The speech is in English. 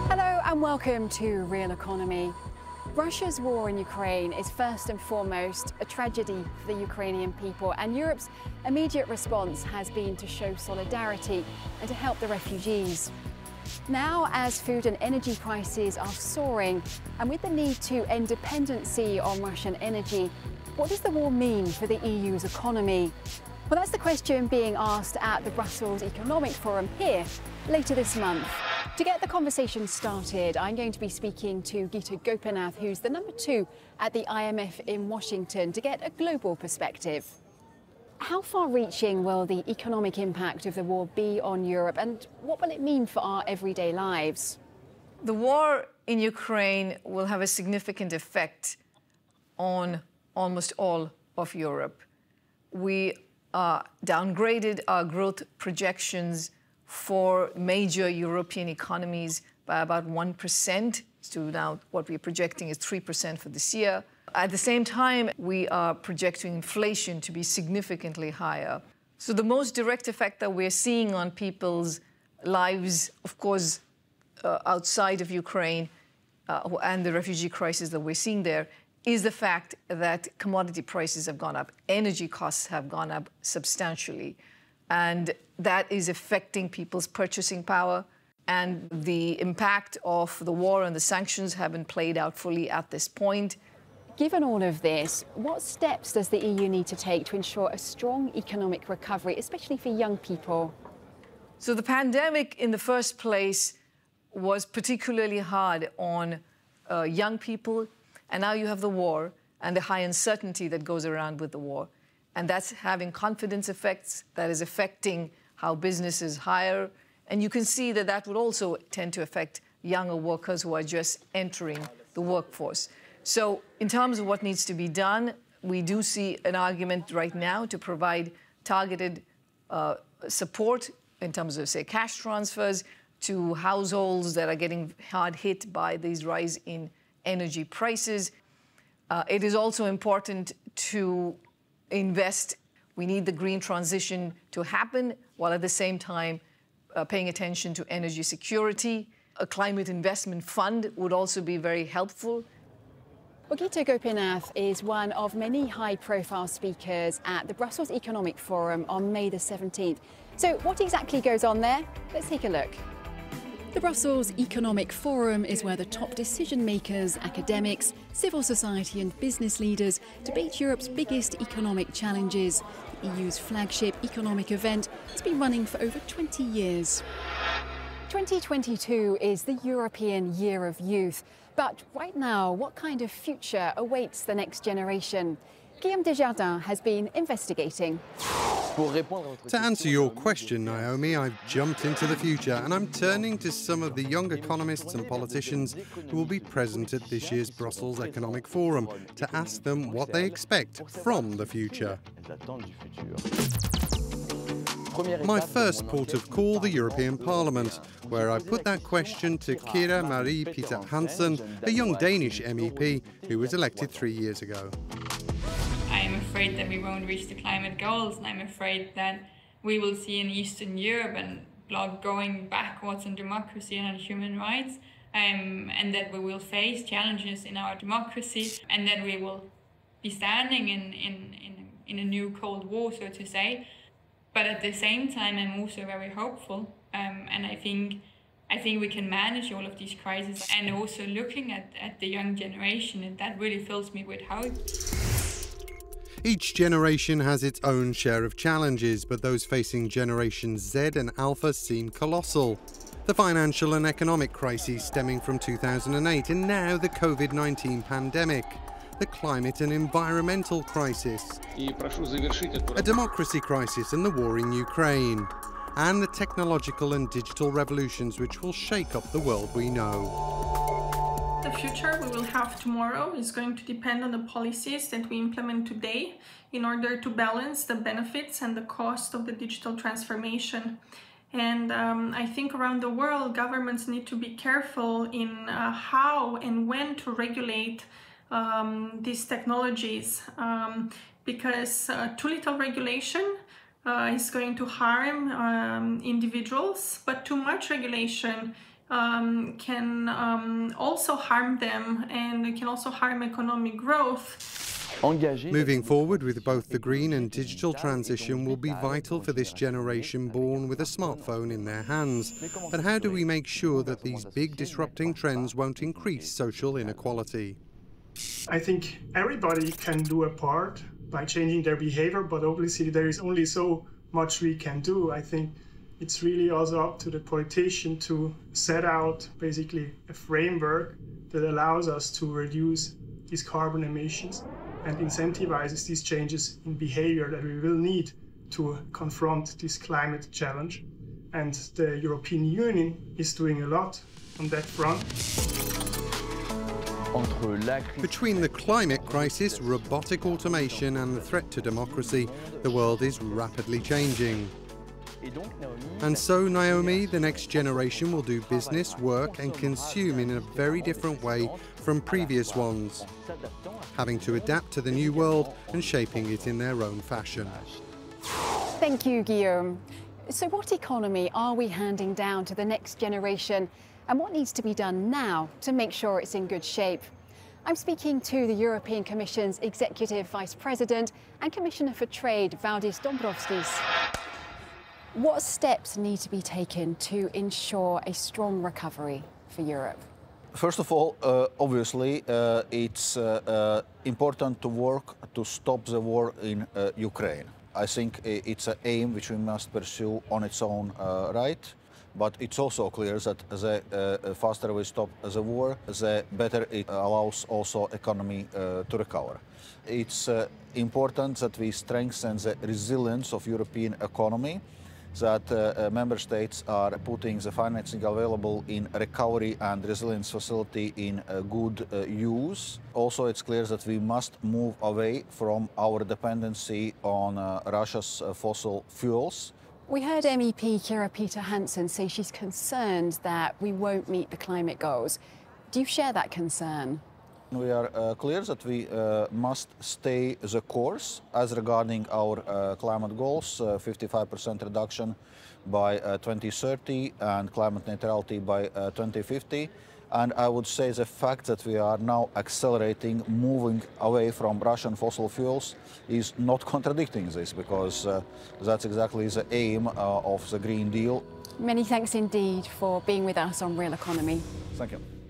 Hello and welcome to Realeconomy. Russia's war in Ukraine is first and foremost a tragedy for the Ukrainian people, and Europe's immediate response has been to show solidarity and to help the refugees. Now, as food and energy prices are soaring, and with the need to end dependency on Russian energy, what does the war mean for the EU's economy? Well, that's the question being asked at the Brussels Economic Forum here later this month. To get the conversation started, I'm going to be speaking to Gita Gopinath, who's the number 2 at the IMF in Washington, to get a global perspective. How far-reaching will the economic impact of the war be on Europe, and what will it mean for our everyday lives? The war in Ukraine will have a significant effect on almost all of Europe. We downgraded our growth projections for major European economies by about 1%. So now what we're projecting is 3% for this year. At the same time, we are projecting inflation to be significantly higher. So the most direct effect that we're seeing on people's lives, of course, outside of Ukraine and the refugee crisis that we're seeing there, is the fact that commodity prices have gone up. Energy costs have gone up substantially. And that is affecting people's purchasing power. And the impact of the war and the sanctions haven't played out fully at this point. Given all of this, what steps does the EU need to take to ensure a strong economic recovery, especially for young people? So the pandemic, in the first place, was particularly hard on young people. And now you have the war and the high uncertainty that goes around with the war. And that's having confidence effects, that is affecting how businesses hire. And you can see that that would also tend to affect younger workers who are just entering the workforce. So in terms of what needs to be done, we do see an argument right now to provide targeted support in terms of, say, cash transfers to households that are getting hard hit by these rise in energy prices. It is also important to invest. We need the green transition to happen, while at the same time paying attention to energy security. A climate investment fund would also be very helpful. Well, Gita Gopinath is one of many high-profile speakers at the Brussels Economic Forum on May the 17th. So what exactly goes on there? Let's take a look. The Brussels Economic Forum is where the top decision-makers, academics, civil society and business leaders debate Europe's biggest economic challenges. The EU's flagship economic event has been running for over 20 years. 2022 is the European Year of Youth. But right now, what kind of future awaits the next generation? Guillaume Desjardins has been investigating. To answer your question, Naomi, I've jumped into the future and I'm turning to some of the young economists and politicians who will be present at this year's Brussels Economic Forum to ask them what they expect from the future. My first port of call, the European Parliament, where I put that question to Kira Marie Peter Hansen, a young Danish MEP who was elected 3 years ago. I'm afraid that we won't reach the climate goals, and I'm afraid that we will see in Eastern Europe and bloc going backwards on democracy and on human rights, and that we will face challenges in our democracy, and that we will be standing in a new Cold War, so to say. But at the same time, I'm also very hopeful, and I think we can manage all of these crises. And also looking at the young generation, and that really fills me with hope. Each generation has its own share of challenges, but those facing Generations Z and Alpha seem colossal. The financial and economic crises stemming from 2008 and now the COVID-19 pandemic, the climate and environmental crisis, a democracy crisis and the war in Ukraine, and the technological and digital revolutions which will shake up the world we know. The future we will have tomorrow is going to depend on the policies that we implement today in order to balance the benefits and the cost of the digital transformation. And I think around the world, governments need to be careful in how and when to regulate these technologies, because too little regulation is going to harm individuals, but too much regulation can also harm them, and it can also harm economic growth. Moving forward with both the green and digital transition will be vital for this generation born with a smartphone in their hands. But how do we make sure that these big disrupting trends won't increase social inequality? I think everybody can do a part by changing their behavior, but obviously there is only so much we can do. I think it's really also up to the politician to set out basically a framework that allows us to reduce these carbon emissions and incentivizes these changes in behavior that we will need to confront this climate challenge. And the European Union is doing a lot on that front. Between the climate crisis, robotic automation and the threat to democracy, the world is rapidly changing. And so, Naomi, the next generation will do business, work and consume in a very different way from previous ones, having to adapt to the new world and shaping it in their own fashion. Thank you, Guillaume. So what economy are we handing down to the next generation, and what needs to be done now to make sure it's in good shape? I'm speaking to the European Commission's Executive Vice President and Commissioner for Trade, Valdis Dombrovskis. What steps need to be taken to ensure a strong recovery for Europe? First of all, obviously, it's important to work to stop the war in Ukraine. I think it's an aim which we must pursue on its own right, but it's also clear that the faster we stop the war, the better it allows also economy to recover. It's important that we strengthen the resilience of European economy, that member states are putting the financing available in recovery and resilience facility in good use. Also, it's clear that we must move away from our dependency on Russia's fossil fuels. We heard MEP Kira Peter Hansen say she's concerned that we won't meet the climate goals. Do you share that concern? We are clear that we must stay the course as regarding our climate goals, 55% reduction by 2030 and climate neutrality by 2050. And I would say the fact that we are now accelerating, moving away from Russian fossil fuels is not contradicting this, because that's exactly the aim of the Green Deal. Many thanks indeed for being with us on Real Economy. Thank you.